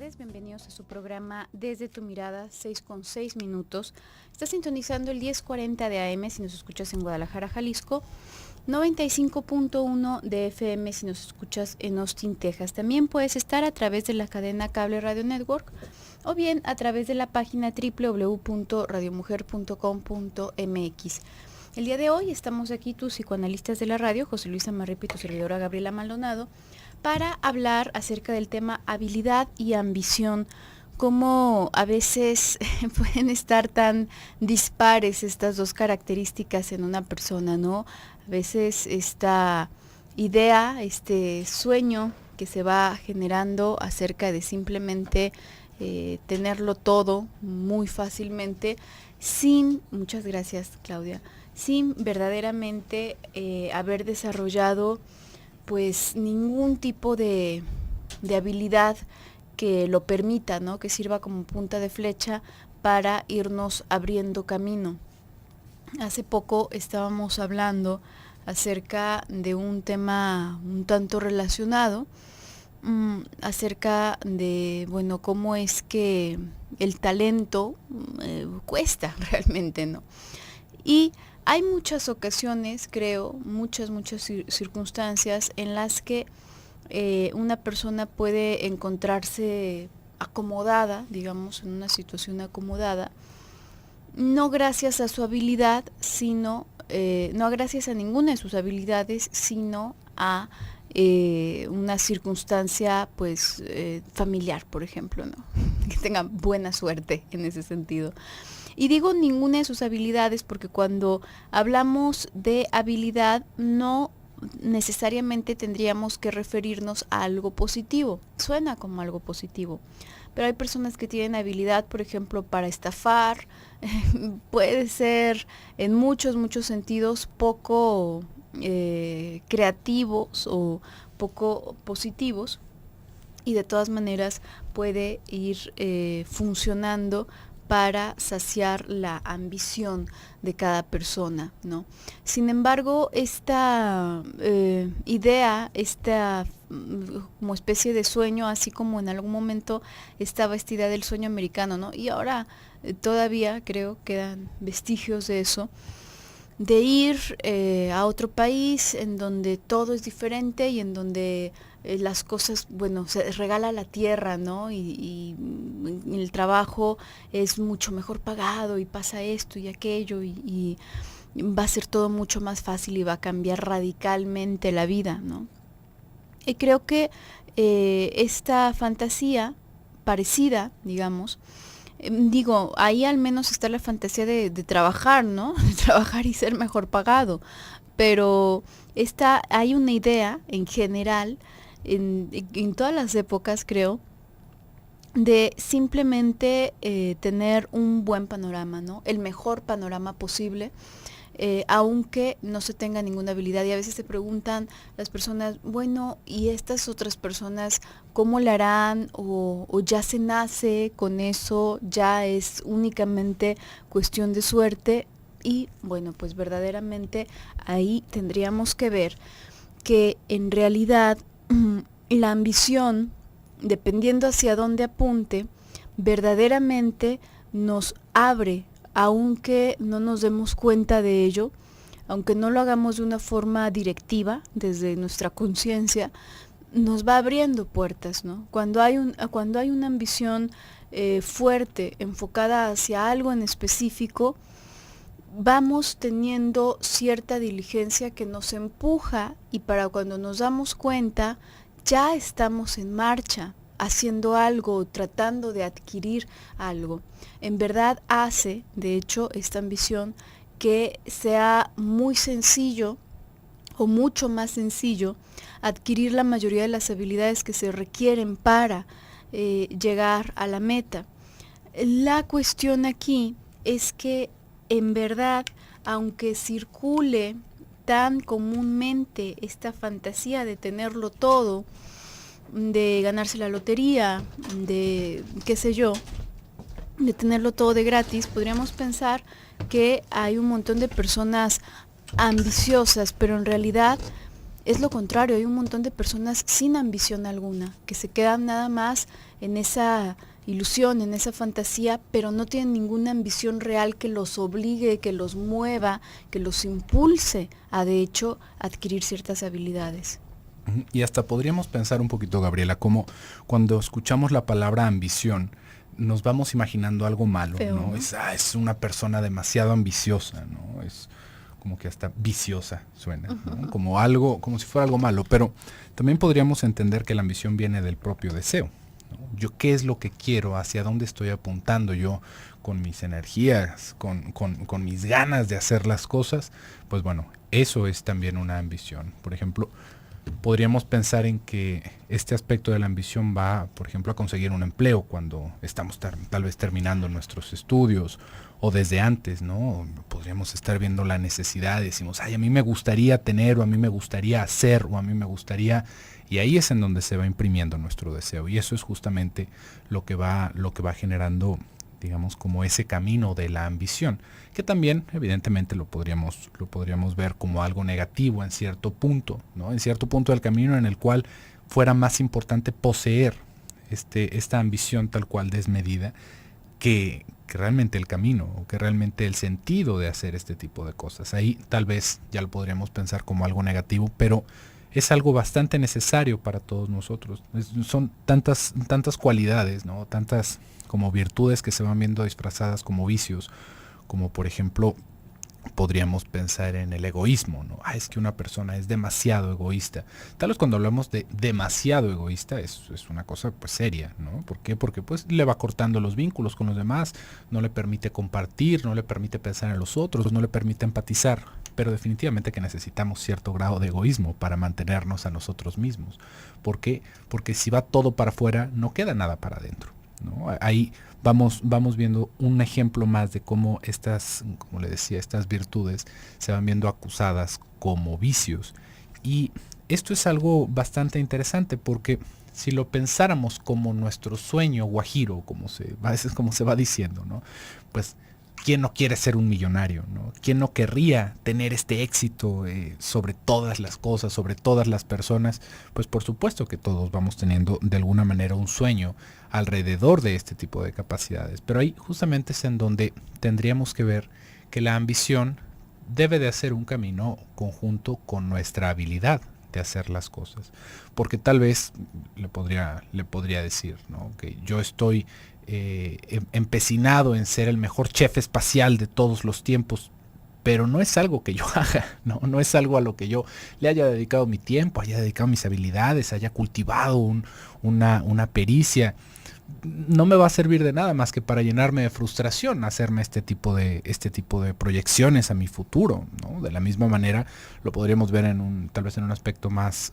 tardes, bienvenidos a su programa Desde tu Mirada, 6:06. Está sintonizando el 1040 de AM si nos escuchas en Guadalajara, Jalisco, 95.1 de FM si nos escuchas en Austin, Texas. También puedes estar a través de la cadena Cable Radio Network o bien a través de la página www.radiomujer.com.mx. El día de hoy estamos aquí tus psicoanalistas de la radio, José Luis Amarripa y tu servidora Gabriela Maldonado, para hablar acerca del tema habilidad y ambición, cómo a veces pueden estar tan dispares estas dos características en una persona, ¿no? A veces esta idea, este sueño que se va generando acerca de simplemente tenerlo todo muy fácilmente, muchas gracias Claudia, sin verdaderamente haber desarrollado pues ningún tipo de habilidad que lo permita, ¿no? Que sirva como punta de flecha para irnos abriendo camino. Hace poco estábamos hablando acerca de un tema un tanto relacionado, acerca de, bueno, cómo es que el talento cuesta realmente, ¿no? Y hay muchas ocasiones, creo, muchas circunstancias en las que una persona puede encontrarse acomodada, digamos, en una situación acomodada, no gracias a su habilidad, sino, no gracias a ninguna de sus habilidades, sino a una circunstancia, pues, familiar, por ejemplo, ¿no? Que tengan buena suerte en ese sentido. Y digo ninguna de sus habilidades porque cuando hablamos de habilidad no necesariamente tendríamos que referirnos a algo positivo. Suena como algo positivo. Pero hay personas que tienen habilidad, por ejemplo, para estafar. Puede ser en muchos sentidos poco creativos o poco positivos. Y de todas maneras puede ir funcionando para saciar la ambición de cada persona, ¿no? Sin embargo, esta idea, esta como especie de sueño, así como en algún momento estaba esta idea del sueño americano, ¿no? Y ahora todavía creo quedan vestigios de eso, de ir a otro país en donde todo es diferente y en donde las cosas, bueno, se regala la tierra, ¿no? Y el trabajo es mucho mejor pagado y pasa esto y aquello y va a ser todo mucho más fácil y va a cambiar radicalmente la vida, ¿no? Y creo que esta fantasía parecida, digamos, ahí al menos está la fantasía de trabajar, ¿no? De trabajar y ser mejor pagado, pero hay una idea en general, en todas las épocas creo, de simplemente tener un buen panorama, ¿no? El mejor panorama posible, aunque no se tenga ninguna habilidad. Y a veces se preguntan las personas, bueno, ¿y estas otras personas cómo la harán? O ya se nace con eso, ya es únicamente cuestión de suerte. Y bueno, pues verdaderamente ahí tendríamos que ver que en realidad la ambición, dependiendo hacia dónde apunte, verdaderamente nos abre, aunque no nos demos cuenta de ello, aunque no lo hagamos de una forma directiva, desde nuestra conciencia, nos va abriendo puertas, ¿no? Cuando hay una ambición fuerte, enfocada hacia algo en específico, vamos teniendo cierta diligencia que nos empuja y para cuando nos damos cuenta, ya estamos en marcha, haciendo algo, tratando de adquirir algo. En verdad hace, de hecho, esta ambición que sea muy sencillo o mucho más sencillo adquirir la mayoría de las habilidades que se requieren para llegar a la meta. La cuestión aquí es que en verdad, aunque circule tan comúnmente esta fantasía de tenerlo todo, de ganarse la lotería, de qué sé yo, de tenerlo todo de gratis, podríamos pensar que hay un montón de personas ambiciosas, pero en realidad es lo contrario, hay un montón de personas sin ambición alguna, que se quedan nada más en esa ilusión, en esa fantasía, pero no tienen ninguna ambición real que los obligue, que los mueva, que los impulse a, de hecho, adquirir ciertas habilidades. Y hasta podríamos pensar un poquito, Gabriela, como cuando escuchamos la palabra ambición, nos vamos imaginando algo malo, Feo, ¿no? ¿no? Es una persona demasiado ambiciosa, ¿no? Es como que hasta viciosa suena, ¿no? Como algo, como si fuera algo malo, pero también podríamos entender que la ambición viene del propio deseo, ¿no? Yo qué es lo que quiero, hacia dónde estoy apuntando yo con mis energías, con mis ganas de hacer las cosas, pues bueno, eso es también una ambición. Por ejemplo, podríamos pensar en que este aspecto de la ambición va, por ejemplo, a conseguir un empleo cuando estamos tal vez terminando nuestros estudios o desde antes, ¿no? Podríamos estar viendo la necesidad, decimos, ay, a mí me gustaría tener, o a mí me gustaría hacer, o a mí me gustaría, y ahí es en donde se va imprimiendo nuestro deseo, y eso es justamente lo que va generando, digamos, como ese camino de la ambición, que también evidentemente lo podríamos ver como algo negativo en cierto punto, ¿no? En cierto punto del camino en el cual fuera más importante poseer esta ambición tal cual desmedida que realmente el camino, o que realmente el sentido de hacer este tipo de cosas. Ahí tal vez ya lo podríamos pensar como algo negativo, pero es algo bastante necesario para todos nosotros. Son tantas cualidades, ¿no? Tantas como virtudes que se van viendo disfrazadas como vicios, como por ejemplo podríamos pensar en el egoísmo, ¿no? Es que una persona es demasiado egoísta. Tal vez cuando hablamos de demasiado egoísta es una cosa pues seria, ¿no? ¿Por qué? Porque pues le va cortando los vínculos con los demás, no le permite compartir, no le permite pensar en los otros, no le permite empatizar. Pero definitivamente que necesitamos cierto grado de egoísmo para mantenernos a nosotros mismos. ¿Por qué? Porque si va todo para afuera, no queda nada para adentro, ¿no? Ahí vamos viendo un ejemplo más de cómo estas, como le decía, estas virtudes se van viendo acusadas como vicios. Y esto es algo bastante interesante porque si lo pensáramos como nuestro sueño guajiro, a veces como se va diciendo, ¿no? Pues ¿quién no quiere ser un millonario, ¿no? ¿Quién no querría tener este éxito sobre todas las cosas, sobre todas las personas? Pues por supuesto que todos vamos teniendo de alguna manera un sueño alrededor de este tipo de capacidades. Pero ahí justamente es en donde tendríamos que ver que la ambición debe de hacer un camino conjunto con nuestra habilidad de hacer las cosas. Porque tal vez le podría decir, ¿no? Que yo estoy empecinado en ser el mejor chef espacial de todos los tiempos, pero no es algo que yo haga, no es algo a lo que yo le haya dedicado mi tiempo, haya dedicado mis habilidades, haya cultivado una pericia. No me va a servir de nada más que para llenarme de frustración hacerme este tipo de proyecciones a mi futuro, ¿no? De la misma manera lo podríamos ver tal vez en un aspecto más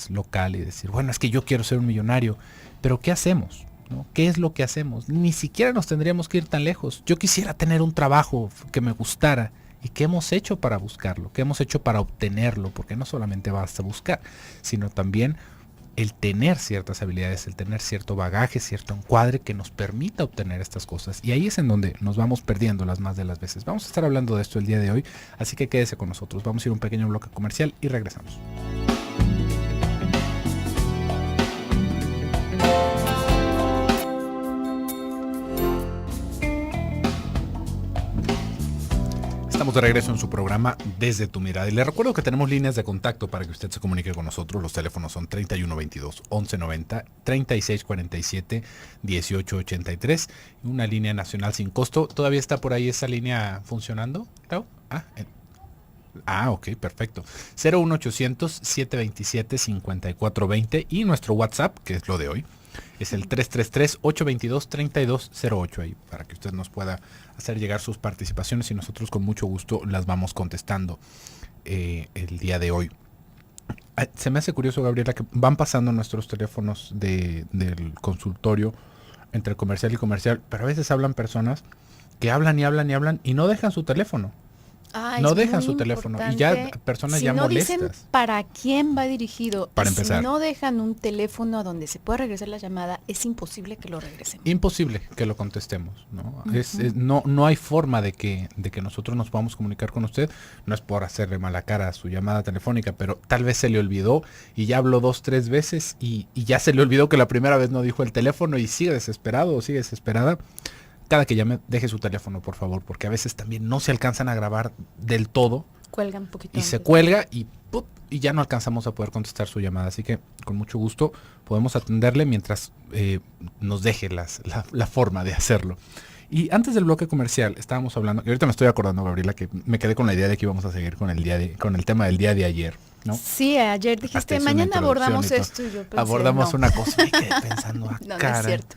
local y decir, bueno, es que yo quiero ser un millonario, pero ¿qué hacemos? ¿No? ¿Qué es lo que hacemos? Ni siquiera nos tendríamos que ir tan lejos. Yo quisiera tener un trabajo que me gustara. ¿Y qué hemos hecho para buscarlo? ¿Qué hemos hecho para obtenerlo? Porque no solamente basta buscar, sino también el tener ciertas habilidades, el tener cierto bagaje, cierto encuadre que nos permita obtener estas cosas. Y ahí es en donde nos vamos perdiendo las más de las veces. Vamos a estar hablando de esto el día de hoy, así que quédese con nosotros. Vamos a ir a un pequeño bloque comercial y regresamos. Estamos de regreso en su programa Desde tu Mirada. Y le recuerdo que tenemos líneas de contacto para que usted se comunique con nosotros. Los teléfonos son 3122-1190, 3647-1883. Una línea nacional sin costo. ¿Todavía está por ahí esa línea funcionando, Clau? Ok, perfecto. 01800-727-5420 y nuestro WhatsApp, que es lo de hoy, es el 333-822-3208, ahí para que usted nos pueda hacer llegar sus participaciones y nosotros con mucho gusto las vamos contestando el día de hoy. Se me hace curioso, Gabriela, que van pasando nuestros teléfonos del consultorio entre comercial y comercial, pero a veces hablan personas que hablan y hablan y hablan y no dejan su teléfono. Es no dejan muy su teléfono y ya importante. personas Si ya no molestas. dicen para quién va dirigido, Para y empezar. si no dejan un teléfono a donde se pueda regresar la llamada, es imposible que lo regresen. Imposible que lo contestemos, ¿no? Ujú. No hay forma de que nosotros nos podamos comunicar con usted. No es por hacerle mala cara a su llamada telefónica, pero tal vez se le olvidó y ya habló 2, 3 veces y ya se le olvidó que la primera vez no dijo el teléfono y sigue desesperado o sigue desesperada. Cada que llame, deje su teléfono, por favor, porque a veces también no se alcanzan a grabar del todo Cuelgan un poquito y se antes. cuelga y ¡pup! Y ya no alcanzamos a poder contestar su llamada. Así que con mucho gusto podemos atenderle mientras nos deje la forma de hacerlo. Y antes del bloque comercial estábamos hablando, y ahorita me estoy acordando, Gabriela, que me quedé con la idea de que íbamos a seguir con el tema del día de ayer, ¿no? Sí, ayer Hasta dijiste, hice una mañana introducción abordamos y todo. esto y yo pensé, Abordamos no. una cosa, me quedé pensando, No es caray. cierto.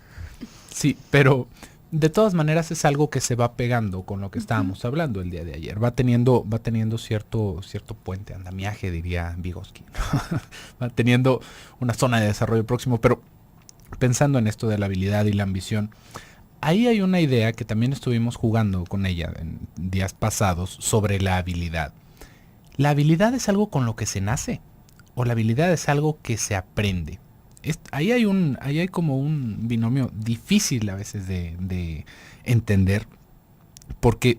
Sí, pero de todas maneras es algo que se va pegando con lo que estábamos hablando el día de ayer. Va teniendo cierto puente, andamiaje, diría Vygotsky, ¿no? Va teniendo una zona de desarrollo próximo, pero pensando en esto de la habilidad y la ambición, ahí hay una idea que también estuvimos jugando con ella en días pasados sobre la habilidad. ¿La habilidad es algo con lo que se nace? ¿O la habilidad es algo que se aprende? Ahí hay como un binomio difícil a veces de entender, porque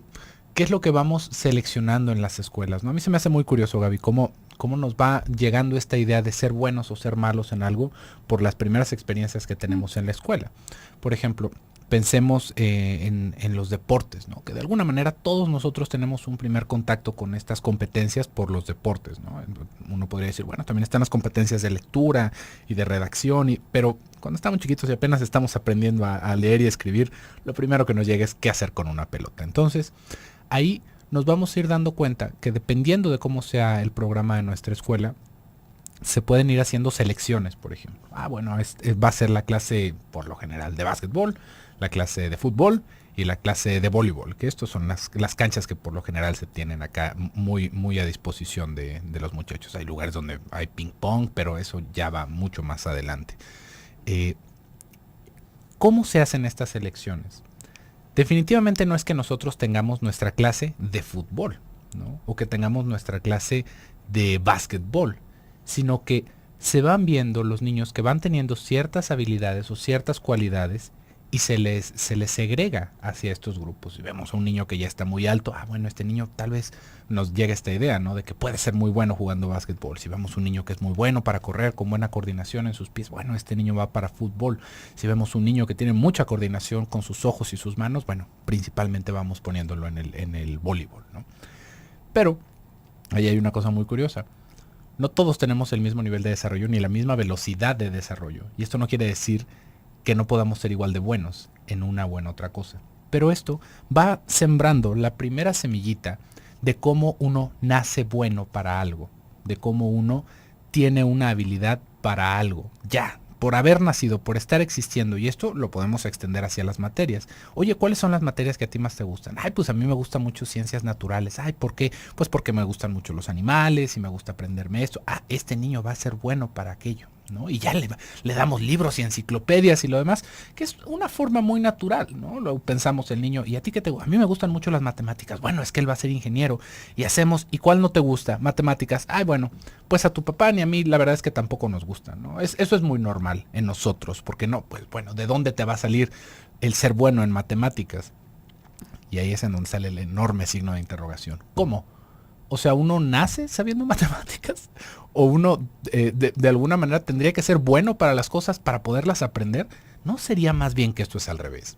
¿qué es lo que vamos seleccionando en las escuelas? ¿No? A mí se me hace muy curioso, Gaby, cómo nos va llegando esta idea de ser buenos o ser malos en algo por las primeras experiencias que tenemos en la escuela. Por ejemplo, pensemos en los deportes, ¿no? Que de alguna manera todos nosotros tenemos un primer contacto con estas competencias por los deportes, ¿no? Uno podría decir, bueno, también están las competencias de lectura y de redacción, pero cuando estamos chiquitos y apenas estamos aprendiendo a leer y escribir, lo primero que nos llega es qué hacer con una pelota. Entonces, ahí nos vamos a ir dando cuenta que dependiendo de cómo sea el programa de nuestra escuela, se pueden ir haciendo selecciones, por ejemplo. Bueno, va a ser la clase, por lo general, de básquetbol, la clase de fútbol y la clase de voleibol, que estos son las canchas que por lo general se tienen acá muy a disposición de los muchachos. Hay lugares donde hay ping pong, pero eso ya va mucho más adelante. ¿Cómo se hacen estas selecciones? Definitivamente no es que nosotros tengamos nuestra clase de fútbol, ¿no? O que tengamos nuestra clase de básquetbol, sino que se van viendo los niños que van teniendo ciertas habilidades o ciertas cualidades y se les segrega hacia estos grupos. Si vemos a un niño que ya está muy alto, bueno, este niño tal vez nos llega esta idea, ¿no? De que puede ser muy bueno jugando básquetbol. Si vemos un niño que es muy bueno para correr, con buena coordinación en sus pies, bueno, este niño va para fútbol. Si vemos un niño que tiene mucha coordinación con sus ojos y sus manos, bueno, principalmente vamos poniéndolo en el voleibol, ¿no? Pero ahí hay una cosa muy curiosa. No todos tenemos el mismo nivel de desarrollo ni la misma velocidad de desarrollo. Y esto no quiere decir que no podamos ser igual de buenos en una o en otra cosa. Pero esto va sembrando la primera semillita de cómo uno nace bueno para algo, de cómo uno tiene una habilidad para algo, ya, por haber nacido, por estar existiendo, y esto lo podemos extender hacia las materias. Oye, ¿cuáles son las materias que a ti más te gustan? Pues a mí me gustan mucho ciencias naturales. ¿Por qué? Pues porque me gustan mucho los animales y me gusta aprenderme esto. Este niño va a ser bueno para aquello, ¿no? Y ya le damos libros y enciclopedias y lo demás, que es una forma muy natural, ¿no? Lo pensamos el niño, ¿y a ti qué te gusta? A mí me gustan mucho las matemáticas. Bueno, es que él va a ser ingeniero. Y ¿y cuál no te gusta? Matemáticas. Bueno, pues a tu papá ni a mí la verdad es que tampoco nos gusta, ¿no? Eso es muy normal en nosotros, porque no, pues bueno, ¿de dónde te va a salir el ser bueno en matemáticas? Y ahí es en donde sale el enorme signo de interrogación. ¿Cómo? O sea, ¿uno nace sabiendo matemáticas? ¿O uno de alguna manera tendría que ser bueno para las cosas para poderlas aprender? ¿No sería más bien que esto es al revés?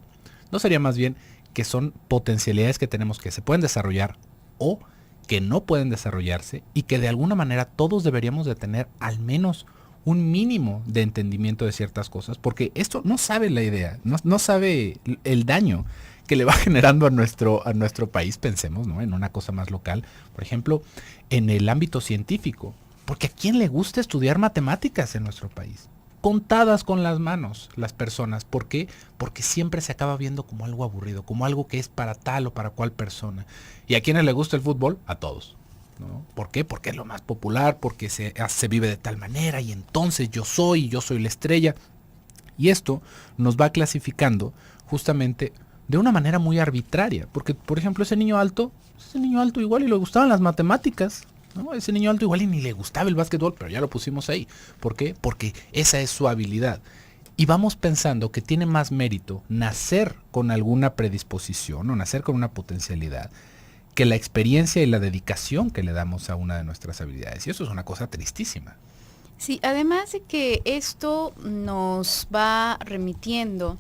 ¿No sería más bien que son potencialidades que tenemos que se pueden desarrollar o que no pueden desarrollarse y que de alguna manera todos deberíamos de tener al menos un mínimo de entendimiento de ciertas cosas? Porque esto no sabe la idea, no sabe el daño que le va generando a nuestro país, pensemos, ¿no? En una cosa más local, por ejemplo, en el ámbito científico. Porque ¿a quién le gusta estudiar matemáticas en nuestro país? Contadas con las manos las personas. ¿Por qué? Porque siempre se acaba viendo como algo aburrido, como algo que es para tal o para cual persona. ¿Y a quiénes le gusta el fútbol? A todos, ¿no? ¿Por qué? Porque es lo más popular, porque se vive de tal manera y entonces yo soy la estrella. Y esto nos va clasificando justamente de una manera muy arbitraria. Porque, por ejemplo, ese niño alto igual y le gustaban las matemáticas, ¿no? Ese niño alto igual y ni le gustaba el básquetbol, pero ya lo pusimos ahí. ¿Por qué? Porque esa es su habilidad. Y vamos pensando que tiene más mérito nacer con alguna predisposición o nacer con una potencialidad que la experiencia y la dedicación que le damos a una de nuestras habilidades. Y eso es una cosa tristísima. Sí, además de que esto nos va remitiendo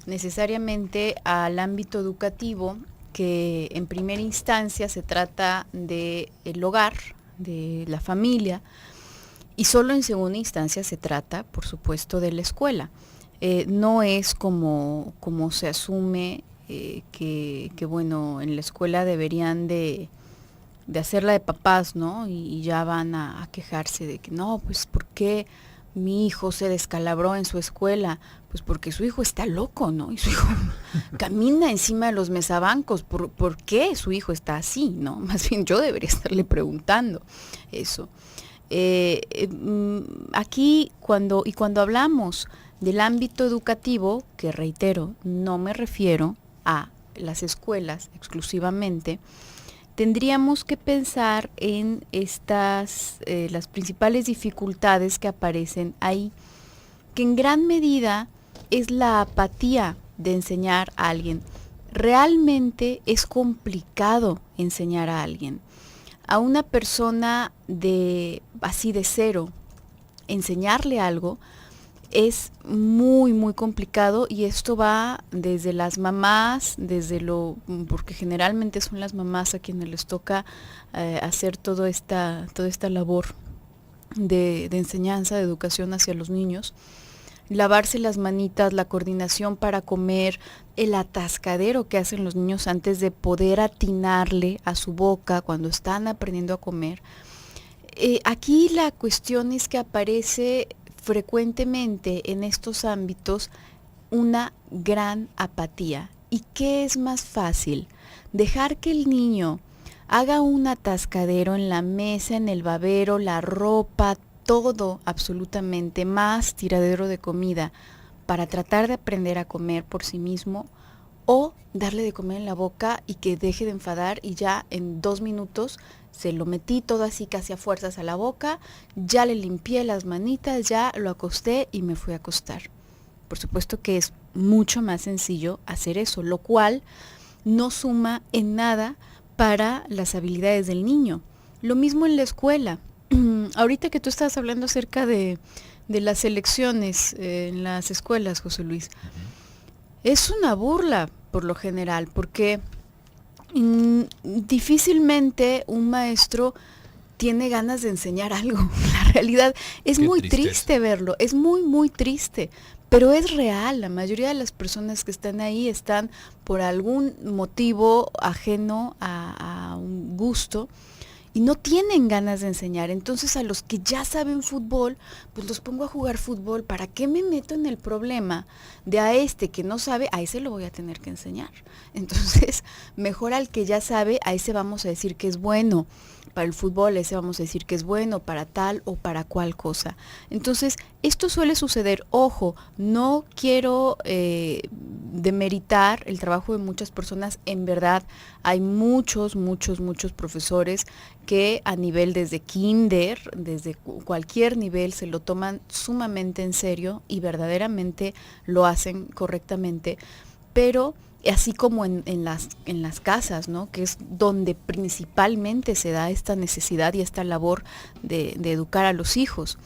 necesariamente al ámbito educativo, que en primera instancia se trata del hogar, de la familia, y solo en segunda instancia se trata, por supuesto, de la escuela. No es como se asume que, bueno, en la escuela deberían de hacerla de papás, ¿no? Y ya van a quejarse de que no, pues ¿por qué mi hijo se descalabró en su escuela? Pues porque su hijo está loco, ¿no? Y su hijo camina encima de los mesabancos. ¿Por qué su hijo está así, no? Más bien yo debería estarle preguntando eso. Aquí cuando hablamos del ámbito educativo, que reitero, no me refiero a las escuelas exclusivamente, tendríamos que pensar en las principales dificultades que aparecen ahí, que en gran medida es la apatía de enseñar a alguien. Realmente es complicado enseñar a alguien. A una persona así de cero, enseñarle algo es muy, muy complicado, y esto va desde las mamás, porque generalmente son las mamás a quienes les toca hacer toda esta labor de enseñanza, de educación hacia los niños. Lavarse las manitas, la coordinación para comer, el atascadero que hacen los niños antes de poder atinarle a su boca cuando están aprendiendo a comer. Aquí la cuestión es que aparece frecuentemente en estos ámbitos una gran apatía. ¿Y qué es más fácil? Dejar que el niño haga un atascadero en la mesa, en el babero, la ropa, todo absolutamente, más tiradero de comida para tratar de aprender a comer por sí mismo, o darle de comer en la boca y que deje de enfadar y ya en 2 minutos se lo metí todo así casi a fuerzas a la boca, ya le limpié las manitas, ya lo acosté y me fui a acostar. Por supuesto que es mucho más sencillo hacer eso, lo cual no suma en nada para las habilidades del niño. Lo mismo en la escuela. Ahorita que tú estabas hablando acerca de las elecciones en las escuelas, José Luis, es una burla por lo general, porque difícilmente un maestro tiene ganas de enseñar algo. La realidad es muy triste verlo, es muy, muy triste, pero es real. La mayoría de las personas que están ahí están por algún motivo ajeno a un gusto y no tienen ganas de enseñar. Entonces a los que ya saben fútbol, pues los pongo a jugar fútbol. ¿Para qué me meto en el problema de a este que no sabe? A ese lo voy a tener que enseñar. Entonces, mejor al que ya sabe, a ese vamos a decir que es bueno para el fútbol, a ese vamos a decir que es bueno para tal o para cual cosa. Entonces, esto suele suceder. Ojo, no quiero demeritar el trabajo de muchas personas. En verdad, hay muchos profesores que a nivel desde kinder, desde cualquier nivel, se lo toman sumamente en serio y verdaderamente lo hacen correctamente, pero así como en las casas, ¿no? Que es donde principalmente se da esta necesidad y esta labor de educar a los hijos.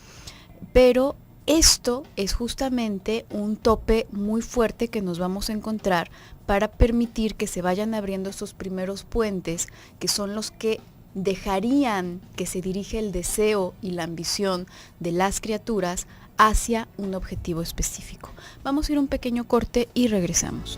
Pero esto es justamente un tope muy fuerte que nos vamos a encontrar para permitir que se vayan abriendo estos primeros puentes, que son los que dejarían que se dirige el deseo y la ambición de las criaturas hacia un objetivo específico. Vamos a ir a un pequeño corte y regresamos.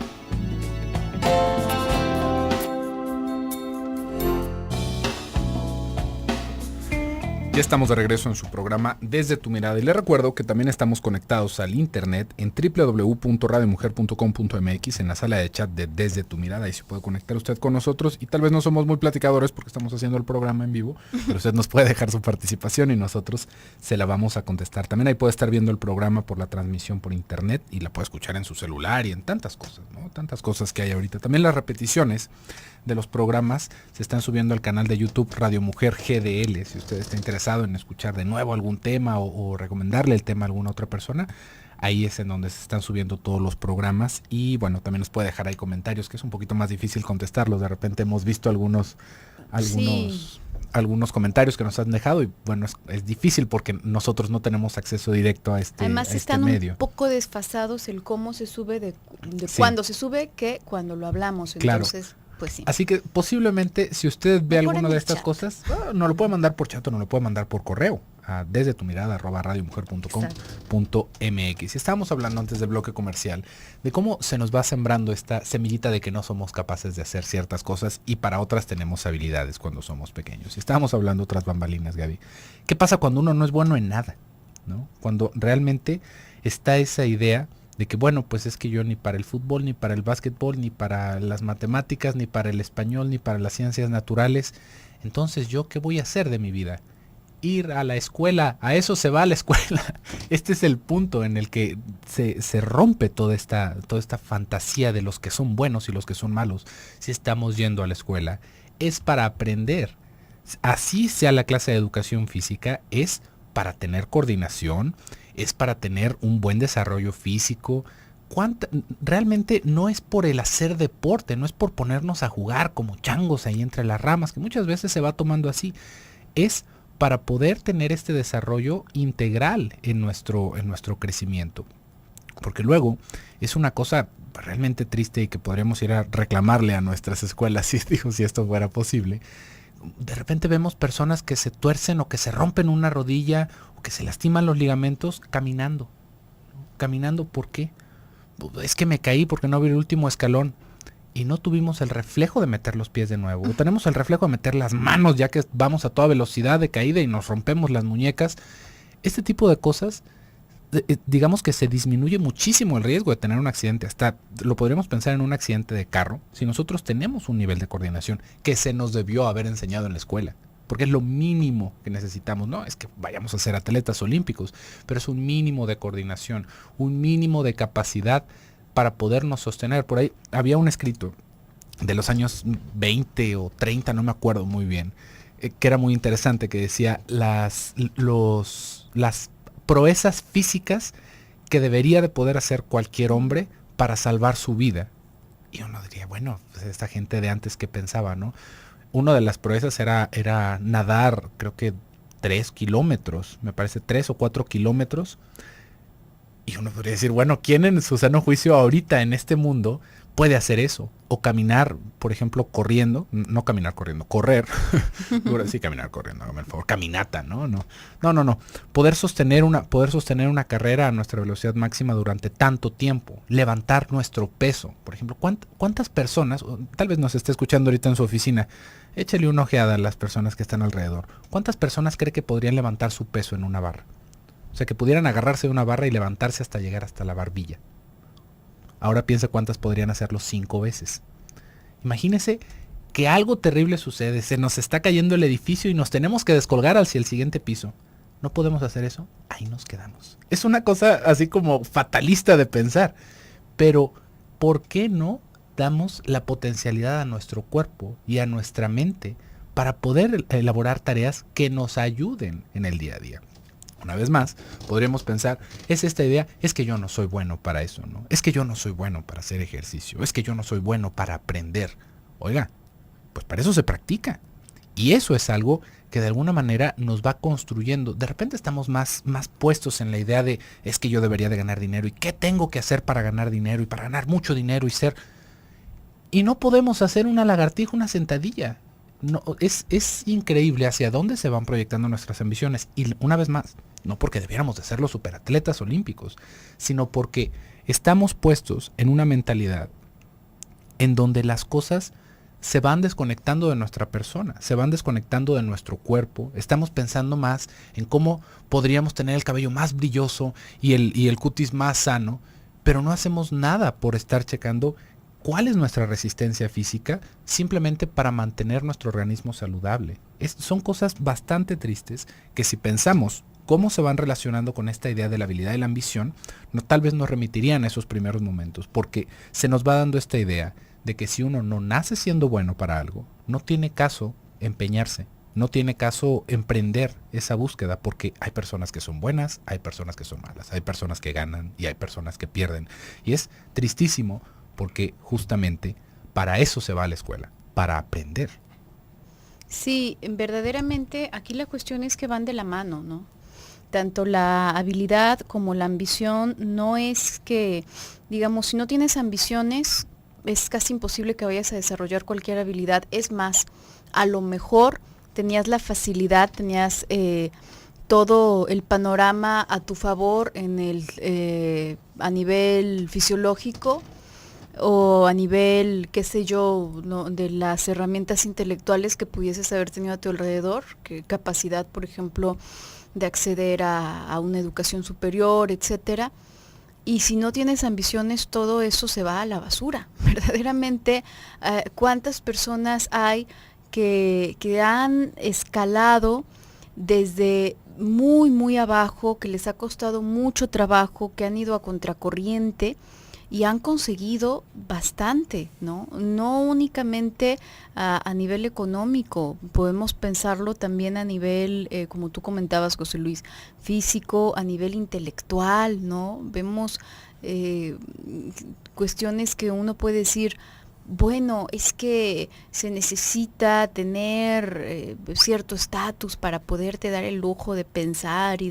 Ya estamos de regreso en su programa Desde tu Mirada y les recuerdo que también estamos conectados al internet en www.radiomujer.com.mx en la sala de chat de Desde tu Mirada y se puede conectar usted con nosotros y tal vez no somos muy platicadores porque estamos haciendo el programa en vivo, pero usted nos puede dejar su participación y nosotros se la vamos a contestar. También ahí puede estar viendo el programa por la transmisión por internet y la puede escuchar en su celular y en tantas cosas, ¿no? Tantas cosas que hay ahorita. También las repeticiones de los programas se están subiendo al canal de YouTube Radio Mujer GDL. Si usted está interesado en escuchar de nuevo algún tema o recomendarle el tema a alguna otra persona, ahí es en donde se están subiendo todos los programas. Y bueno, también nos puede dejar ahí comentarios, que es un poquito más difícil contestarlos. De repente hemos visto algunos comentarios que nos han dejado y bueno, es difícil porque nosotros no tenemos acceso directo a este medio. Además están un poco desfasados el cómo se sube de sí. Cuándo se sube que cuando lo hablamos. Entonces, claro. Pues sí. Así que posiblemente si usted ve alguna de estas cosas, nos lo puede mandar por chat o nos lo puede mandar por correo a desde tu mirada @radiomujer.com.mx. Estábamos hablando antes del bloque comercial de cómo se nos va sembrando esta semillita de que no somos capaces de hacer ciertas cosas y para otras tenemos habilidades cuando somos pequeños. Y estábamos hablando otras bambalinas, Gaby. ¿Qué pasa cuando uno no es bueno en nada? ¿No? Cuando realmente está esa idea de que bueno, pues es que yo ni para el fútbol, ni para el básquetbol, ni para las matemáticas, ni para el español, ni para las ciencias naturales. Entonces, ¿yo qué voy a hacer de mi vida? Ir a la escuela, a eso se va a la escuela. Este es el punto en el que se rompe toda esta fantasía de los que son buenos y los que son malos. Si estamos yendo a la escuela, es para aprender. Así sea la clase de educación física, es para tener coordinación, es para tener un buen desarrollo físico. Realmente no es por el hacer deporte, no es por ponernos a jugar como changos ahí entre las ramas, que muchas veces se va tomando así. Es para poder tener este desarrollo integral en nuestro crecimiento. Porque luego es una cosa realmente triste y que podríamos ir a reclamarle a nuestras escuelas si esto fuera posible. De repente vemos personas que se tuercen o que se rompen una rodilla o que se lastiman los ligamentos caminando. ¿Caminando por qué? Es que me caí porque no vi el último escalón y no tuvimos el reflejo de meter los pies de nuevo. O tenemos el reflejo de meter las manos ya que vamos a toda velocidad de caída y nos rompemos las muñecas. Este tipo de cosas, digamos que se disminuye muchísimo el riesgo de tener un accidente. Hasta lo podríamos pensar en un accidente de carro si nosotros tenemos un nivel de coordinación que se nos debió haber enseñado en la escuela. Porque es lo mínimo que necesitamos. No es que vayamos a ser atletas olímpicos, pero es un mínimo de coordinación, un mínimo de capacidad para podernos sostener. Por ahí había un escrito de los años 20 o 30, no me acuerdo muy bien, que era muy interesante, que decía las proezas físicas que debería de poder hacer cualquier hombre para salvar su vida. Y uno diría, bueno, pues esta gente de antes que pensaba, ¿no? Una de las proezas era nadar, creo que 3 kilómetros, me parece 3 o 4 kilómetros. Y uno podría decir, bueno, ¿quién en su sano juicio ahorita en este mundo puede hacer eso? O caminar, por ejemplo, corriendo, no caminar corriendo, correr. Sí, caminar corriendo, hágame el favor, caminata, ¿no? No. Poder sostener una carrera a nuestra velocidad máxima durante tanto tiempo, levantar nuestro peso. Por ejemplo, ¿cuántas personas, tal vez nos esté escuchando ahorita en su oficina, échale una ojeada a las personas que están alrededor. ¿Cuántas personas cree que podrían levantar su peso en una barra? O sea, que pudieran agarrarse de una barra y levantarse hasta llegar hasta la barbilla. Ahora piensa cuántas podrían hacerlo 5 veces. Imagínese que algo terrible sucede, se nos está cayendo el edificio y nos tenemos que descolgar hacia el siguiente piso. ¿No podemos hacer eso? Ahí nos quedamos. Es una cosa así como fatalista de pensar. Pero, ¿por qué no damos la potencialidad a nuestro cuerpo y a nuestra mente para poder elaborar tareas que nos ayuden en el día a día? Una vez más, podríamos pensar, es esta idea, es que yo no soy bueno para eso, ¿no? Es que yo no soy bueno para hacer ejercicio, es que yo no soy bueno para aprender. Oiga, pues para eso se practica. Y eso es algo que de alguna manera nos va construyendo. De repente estamos más puestos en la idea de, es que yo debería de ganar dinero, y qué tengo que hacer para ganar dinero, y para ganar mucho dinero, y no podemos hacer una lagartija, una sentadilla. No, es increíble hacia dónde se van proyectando nuestras ambiciones. Y una vez más, no porque debiéramos de ser los superatletas olímpicos, sino porque estamos puestos en una mentalidad en donde las cosas se van desconectando de nuestra persona, se van desconectando de nuestro cuerpo. Estamos pensando más en cómo podríamos tener el cabello más brilloso y el cutis más sano, pero no hacemos nada por estar checando cuál es nuestra resistencia física simplemente para mantener nuestro organismo saludable. Son cosas bastante tristes que, si pensamos cómo se van relacionando con esta idea de la habilidad y la ambición, tal vez nos remitirían a esos primeros momentos, porque se nos va dando esta idea de que si uno no nace siendo bueno para algo, no tiene caso empeñarse, no tiene caso emprender esa búsqueda, porque hay personas que son buenas, hay personas que son malas, hay personas que ganan y hay personas que pierden. Y es tristísimo, porque justamente para eso se va a la escuela, para aprender. Sí, verdaderamente aquí la cuestión es que van de la mano, ¿no? Tanto la habilidad como la ambición. No es que, digamos, si no tienes ambiciones, es casi imposible que vayas a desarrollar cualquier habilidad. Es más, a lo mejor tenías la facilidad, tenías todo el panorama a tu favor a nivel fisiológico, o a nivel, qué sé yo, ¿no?, de las herramientas intelectuales que pudieses haber tenido a tu alrededor, que capacidad, por ejemplo, de acceder a una educación superior, etcétera. Y si no tienes ambiciones, todo eso se va a la basura. Verdaderamente, ¿cuántas personas hay que han escalado desde muy, muy abajo, que les ha costado mucho trabajo, que han ido a contracorriente y han conseguido bastante, ¿no? No únicamente a nivel económico, podemos pensarlo también a nivel, como tú comentabas, José Luis, físico, a nivel intelectual, ¿no? Vemos cuestiones que uno puede decir, bueno, es que se necesita tener cierto estatus para poderte dar el lujo de pensar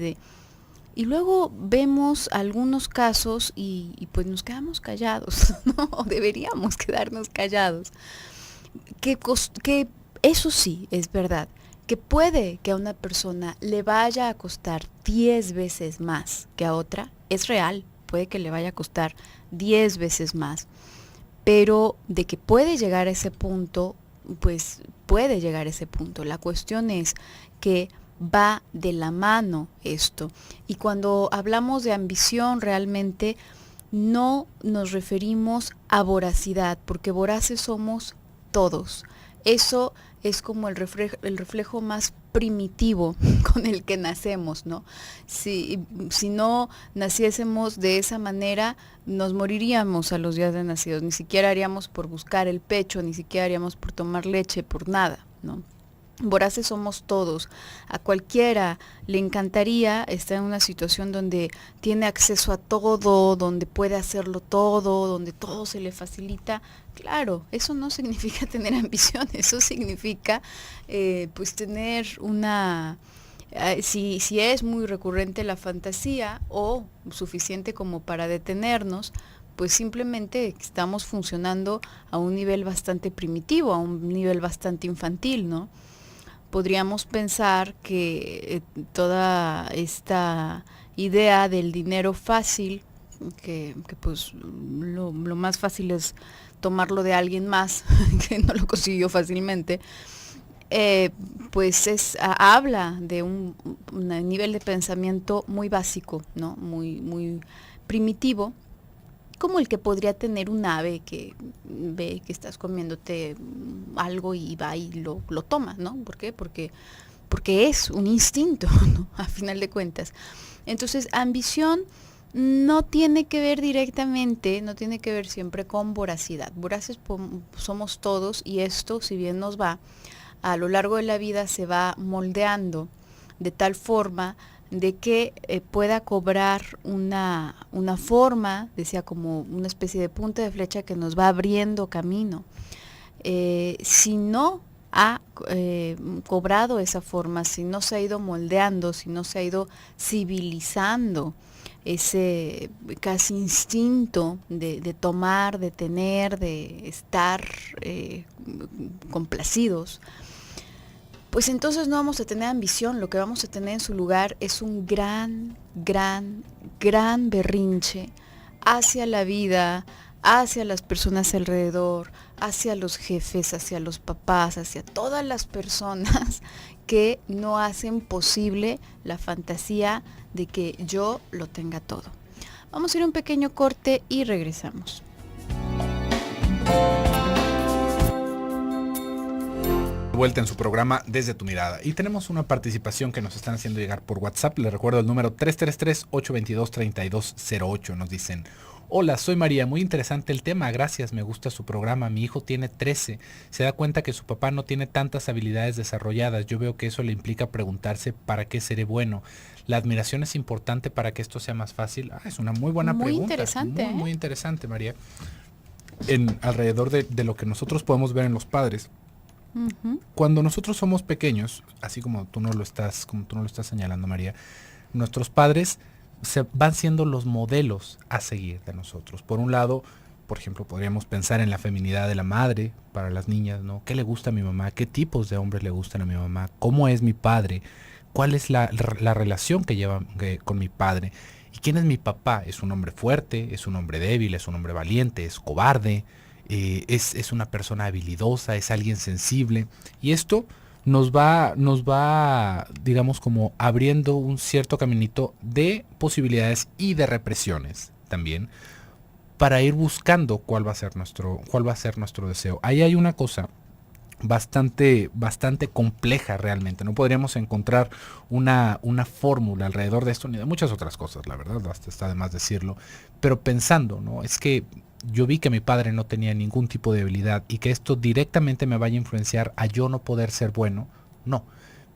y luego vemos algunos casos y pues nos quedamos callados, ¿no? O deberíamos quedarnos callados. Que eso sí es verdad, que puede que a una persona le vaya a costar 10 veces más que a otra, es real, puede que le vaya a costar 10 veces más, pero de que puede llegar a ese punto, pues puede llegar a ese punto. La cuestión es que va de la mano esto. Y cuando hablamos de ambición, realmente no nos referimos a voracidad, porque voraces somos todos. Eso es como el reflejo más primitivo con el que nacemos, ¿no? Si no naciésemos de esa manera, nos moriríamos a los días de nacidos. Ni siquiera haríamos por buscar el pecho, ni siquiera haríamos por tomar leche, por nada, ¿no? Voraces somos todos. A cualquiera le encantaría estar en una situación donde tiene acceso a todo, donde puede hacerlo todo, donde todo se le facilita. Claro, eso no significa tener ambición, eso significa pues tener una... si es muy recurrente la fantasía o suficiente como para detenernos, pues simplemente estamos funcionando a un nivel bastante primitivo, a un nivel bastante infantil, ¿no? Podríamos pensar que toda esta idea del dinero fácil, que pues lo más fácil es tomarlo de alguien más que no lo consiguió fácilmente, pues habla de un nivel de pensamiento muy básico, ¿no? Muy primitivo, como el que podría tener un ave que ve que estás comiéndote algo y va y lo toma, ¿no? ¿Por qué? Porque es un instinto, ¿no? A final de cuentas. Entonces, ambición no tiene que ver directamente, no tiene que ver siempre con voracidad. Voraces somos todos, y esto, si bien nos va, a lo largo de la vida se va moldeando de tal forma de que pueda cobrar una forma, decía, como una especie de punta de flecha que nos va abriendo camino. Si no ha cobrado esa forma, si no se ha ido moldeando, si no se ha ido civilizando ese casi instinto de tomar, de tener, de estar complacidos, pues entonces no vamos a tener ambición. Lo que vamos a tener en su lugar es un gran berrinche hacia la vida, hacia las personas alrededor, hacia los jefes, hacia los papás, hacia todas las personas que no hacen posible la fantasía de que yo lo tenga todo. Vamos a ir a un pequeño corte y regresamos. Vuelta en su programa Desde tu Mirada. Y tenemos una participación que nos están haciendo llegar por WhatsApp. Les recuerdo el número 333-822-3208. Nos dicen: hola, soy María, muy interesante el tema, gracias, me gusta su programa. Mi hijo tiene 13, se da cuenta que su papá no tiene tantas habilidades desarrolladas. Yo veo que eso le implica preguntarse ¿para qué seré bueno? ¿La admiración es importante para que esto sea más fácil? Es una muy buena pregunta. Muy interesante. Muy interesante, María. Alrededor de lo que nosotros podemos ver en los padres. Uh-huh. Cuando nosotros somos pequeños, así como tú no lo estás señalando, María, nuestros padres se van siendo los modelos a seguir de nosotros. Por un lado, por ejemplo, podríamos pensar en la feminidad de la madre para las niñas, ¿no? ¿Qué le gusta a mi mamá? ¿Qué tipos de hombres le gustan a mi mamá? ¿Cómo es mi padre? ¿Cuál es la relación que lleva con mi padre? ¿Y quién es mi papá? ¿Es un hombre fuerte? ¿Es un hombre débil? ¿Es un hombre valiente? ¿Es cobarde? ¿Es una persona habilidosa? ¿Es alguien sensible? Y esto nos va, digamos, como abriendo un cierto caminito de posibilidades y de represiones también, para ir buscando cuál va a ser nuestro deseo. Ahí hay una cosa bastante compleja realmente. No podríamos encontrar una fórmula alrededor de esto, ni de muchas otras cosas, la verdad, hasta está de más decirlo. Pero pensando, ¿no? Es que yo vi que mi padre no tenía ningún tipo de habilidad y que esto directamente me vaya a influenciar a yo no poder ser bueno. No,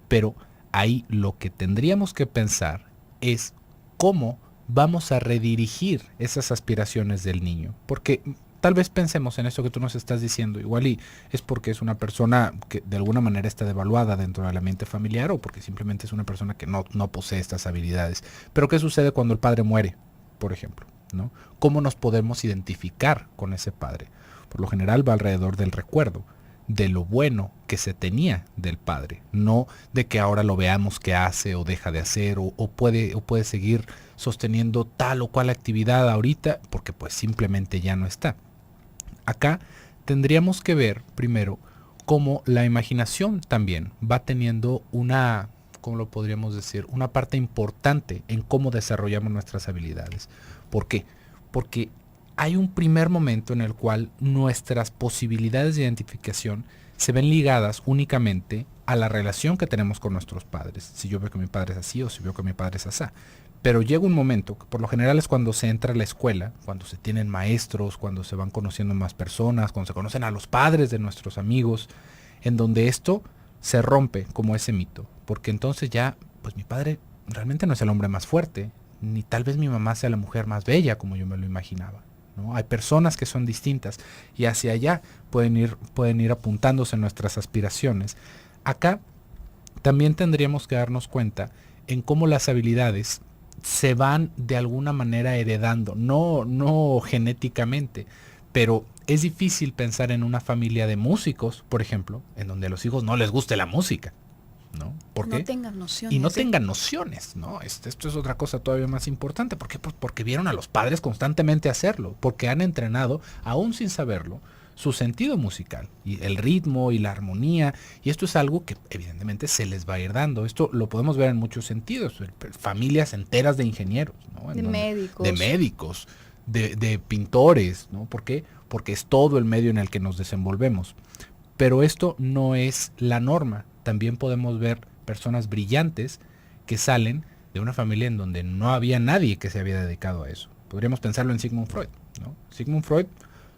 pero ahí lo que tendríamos que pensar es cómo vamos a redirigir esas aspiraciones del niño. Porque tal vez pensemos en esto que tú nos estás diciendo, igual y es porque es una persona que de alguna manera está devaluada dentro del ambiente familiar, o porque simplemente es una persona que no posee estas habilidades. Pero ¿qué sucede cuando el padre muere, por ejemplo? ¿No? ¿Cómo nos podemos identificar con ese padre? Por lo general va alrededor del recuerdo, de lo bueno que se tenía del padre, no de que ahora lo veamos que hace o deja de hacer, o puede seguir sosteniendo tal o cual actividad ahorita, porque pues simplemente ya no está. Acá tendríamos que ver primero cómo la imaginación también va teniendo una, ¿cómo lo podríamos decir? Una parte importante en cómo desarrollamos nuestras habilidades. ¿Por qué? Porque hay un primer momento en el cual nuestras posibilidades de identificación se ven ligadas únicamente a la relación que tenemos con nuestros padres. Si yo veo que mi padre es así o si veo que mi padre es así. Pero llega un momento, que por lo general es cuando se entra a la escuela, cuando se tienen maestros, cuando se van conociendo más personas, cuando se conocen a los padres de nuestros amigos, en donde esto se rompe como ese mito. Porque entonces ya, pues mi padre realmente no es el hombre más fuerte, ni tal vez mi mamá sea la mujer más bella como yo me lo imaginaba, ¿no? Hay personas que son distintas y hacia allá pueden ir apuntándose nuestras aspiraciones. Acá también tendríamos que darnos cuenta en cómo las habilidades se van de alguna manera heredando, no genéticamente, pero es difícil pensar en una familia de músicos, por ejemplo, en donde a los hijos no les guste la música, ¿no? ¿Por qué? No tengan nociones. Y no tengan nociones, ¿no? Esto es otra cosa todavía más importante. ¿Por qué? Pues porque vieron a los padres constantemente hacerlo, porque han entrenado, aún sin saberlo, su sentido musical, y el ritmo y la armonía, y esto es algo que evidentemente se les va a ir dando. Esto lo podemos ver en muchos sentidos, familias enteras de ingenieros, ¿no? De médicos, de pintores, ¿no? ¿Por qué? Porque es todo el medio en el que nos desenvolvemos. Pero esto no es la norma. También podemos ver personas brillantes que salen de una familia en donde no había nadie que se había dedicado a eso. Podríamos pensarlo en Sigmund Freud, ¿no? Sigmund Freud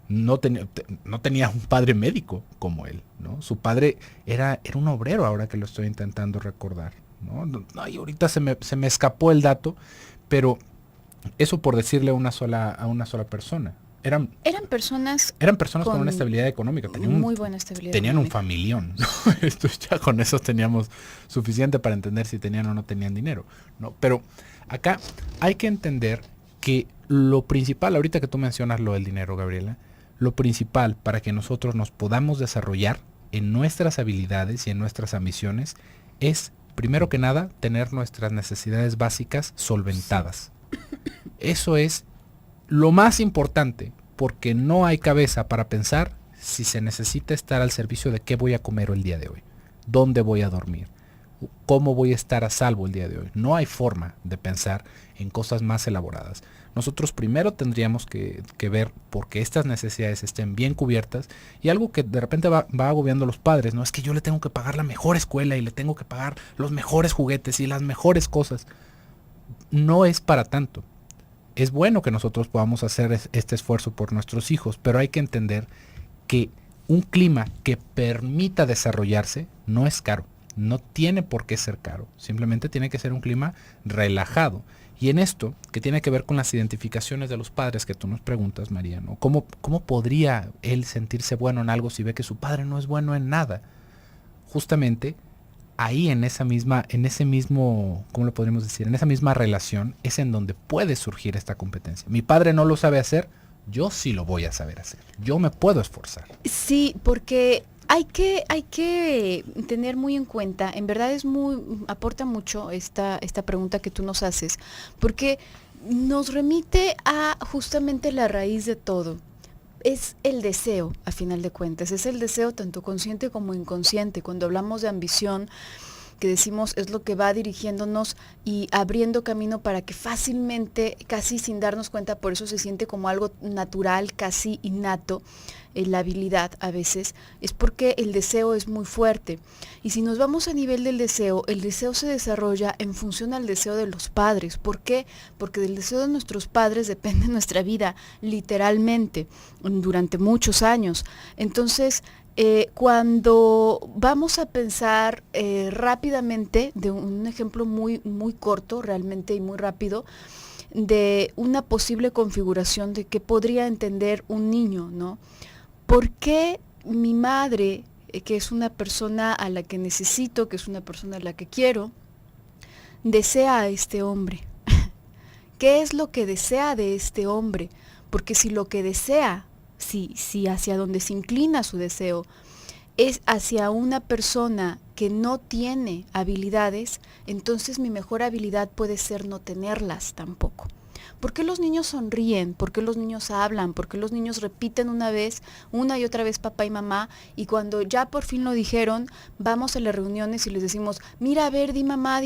no tenía un padre médico como él, ¿no? Su padre era un obrero, ahora que lo estoy intentando recordar, ¿no? Y ahorita se me escapó el dato, pero eso por decirle a una sola persona. Eran personas con una estabilidad económica, muy buena estabilidad tenían económica. Un familión, ¿no? Esto ya con eso teníamos suficiente para entender si tenían o no tenían dinero, ¿no? Pero acá hay que entender que lo principal, ahorita que tú mencionas lo del dinero, Gabriela, lo principal para que nosotros nos podamos desarrollar en nuestras habilidades y en nuestras ambiciones es, primero que nada, tener nuestras necesidades básicas solventadas. Eso es lo más importante, porque no hay cabeza para pensar si se necesita estar al servicio de qué voy a comer el día de hoy, dónde voy a dormir, cómo voy a estar a salvo el día de hoy. No hay forma de pensar en cosas más elaboradas. Nosotros primero tendríamos que ver porque estas necesidades estén bien cubiertas, y algo que de repente va agobiando a los padres, no es que yo le tengo que pagar la mejor escuela y le tengo que pagar los mejores juguetes y las mejores cosas. No es para tanto. Es bueno que nosotros podamos hacer este esfuerzo por nuestros hijos, pero hay que entender que un clima que permita desarrollarse no es caro. No tiene por qué ser caro, simplemente tiene que ser un clima relajado. Y en esto, que tiene que ver con las identificaciones de los padres que tú nos preguntas, María, ¿no? ¿Cómo podría él sentirse bueno en algo si ve que su padre no es bueno en nada? Justamente ahí en ese mismo, ¿cómo lo podríamos decir? En esa misma relación es en donde puede surgir esta competencia. Mi padre no lo sabe hacer, yo sí lo voy a saber hacer. Yo me puedo esforzar. Sí, porque hay que tener muy en cuenta, en verdad aporta mucho esta pregunta que tú nos haces, porque nos remite a justamente la raíz de todo. Es el deseo, a final de cuentas, es el deseo tanto consciente como inconsciente. Cuando hablamos de ambición, que decimos es lo que va dirigiéndonos y abriendo camino para que fácilmente, casi sin darnos cuenta, por eso se siente como algo natural, casi innato, la habilidad a veces, es porque el deseo es muy fuerte. Y si nos vamos a nivel del deseo, el deseo se desarrolla en función al deseo de los padres. ¿Por qué? Porque del deseo de nuestros padres depende nuestra vida, literalmente, durante muchos años. Entonces, cuando vamos a pensar rápidamente, de un ejemplo muy, muy corto realmente y muy rápido, de una posible configuración de qué podría entender un niño, ¿no? ¿Por qué mi madre, que es una persona a la que necesito, que es una persona a la que quiero, desea a este hombre? ¿Qué es lo que desea de este hombre? Porque si lo que desea, si hacia donde se inclina su deseo es hacia una persona que no tiene habilidades, entonces mi mejor habilidad puede ser no tenerlas tampoco. ¿Por qué los niños sonríen? ¿Por qué los niños hablan? ¿Por qué los niños repiten una y otra vez papá y mamá? Y cuando ya por fin lo dijeron, vamos a las reuniones y les decimos, mira, a ver, di mamá,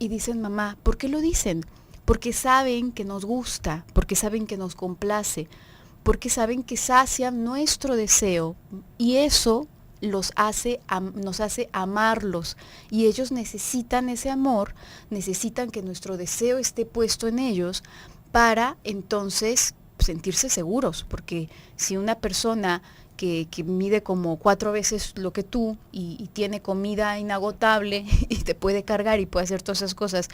y dicen mamá. ¿Por qué lo dicen? Porque saben que nos gusta, porque saben que nos complace, porque saben que sacian nuestro deseo, y eso nos hace amarlos, y ellos necesitan ese amor, necesitan que nuestro deseo esté puesto en ellos para entonces sentirse seguros, porque si una persona que mide como 4 veces lo que tú y tiene comida inagotable y te puede cargar y puede hacer todas esas cosas,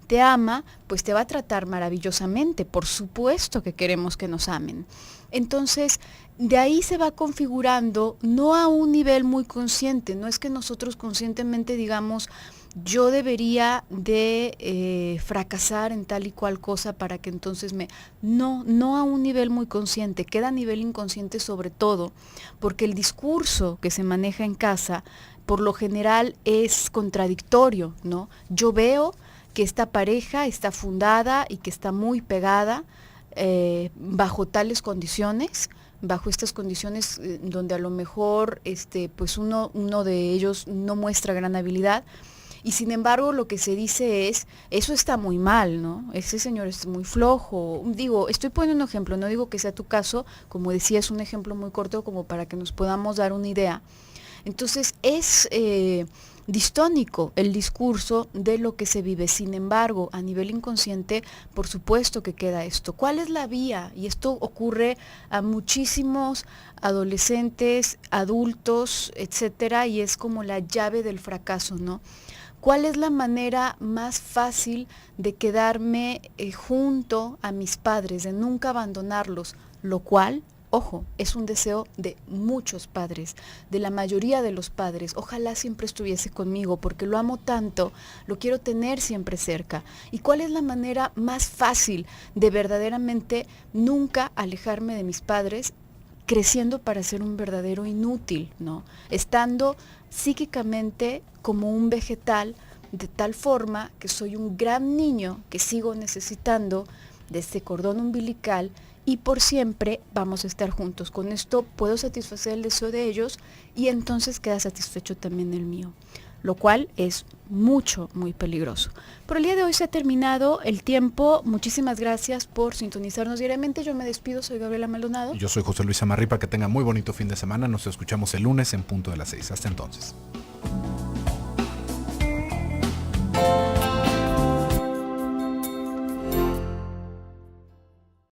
te ama, pues te va a tratar maravillosamente. Por supuesto que queremos que nos amen. Entonces, de ahí se va configurando, no a un nivel muy consciente, no es que nosotros conscientemente digamos, yo debería de fracasar en tal y cual cosa para que entonces no a un nivel muy consciente, queda a nivel inconsciente sobre todo, porque el discurso que se maneja en casa, por lo general es contradictorio, ¿no? Yo veo que esta pareja está fundada y que está muy pegada bajo tales condiciones, bajo estas condiciones donde a lo mejor pues uno de ellos no muestra gran habilidad, y sin embargo lo que se dice es, eso está muy mal, ¿no? Ese señor es muy flojo. Digo, estoy poniendo un ejemplo, no digo que sea tu caso, como decía, es un ejemplo muy corto como para que nos podamos dar una idea. Entonces es distónico el discurso de lo que se vive. Sin embargo, a nivel inconsciente, por supuesto que queda esto. ¿Cuál es la vía? Y esto ocurre a muchísimos adolescentes, adultos, etcétera, y es como la llave del fracaso, ¿no? ¿Cuál es la manera más fácil de quedarme junto a mis padres, de nunca abandonarlos? Lo cual, ojo, es un deseo de muchos padres, de la mayoría de los padres. Ojalá siempre estuviese conmigo porque lo amo tanto, lo quiero tener siempre cerca. ¿Y cuál es la manera más fácil de verdaderamente nunca alejarme de mis padres? Creciendo para ser un verdadero inútil, ¿no? Estando psíquicamente como un vegetal, de tal forma que soy un gran niño que sigo necesitando de este cordón umbilical y por siempre vamos a estar juntos. Con esto puedo satisfacer el deseo de ellos y entonces queda satisfecho también el mío, lo cual es muy peligroso. Por el día de hoy se ha terminado el tiempo. Muchísimas gracias por sintonizarnos diariamente. Yo me despido, soy Gabriela Maldonado. Yo soy José Luis Amarripa, que tenga muy bonito fin de semana. Nos escuchamos el lunes en punto de las 6. Hasta entonces.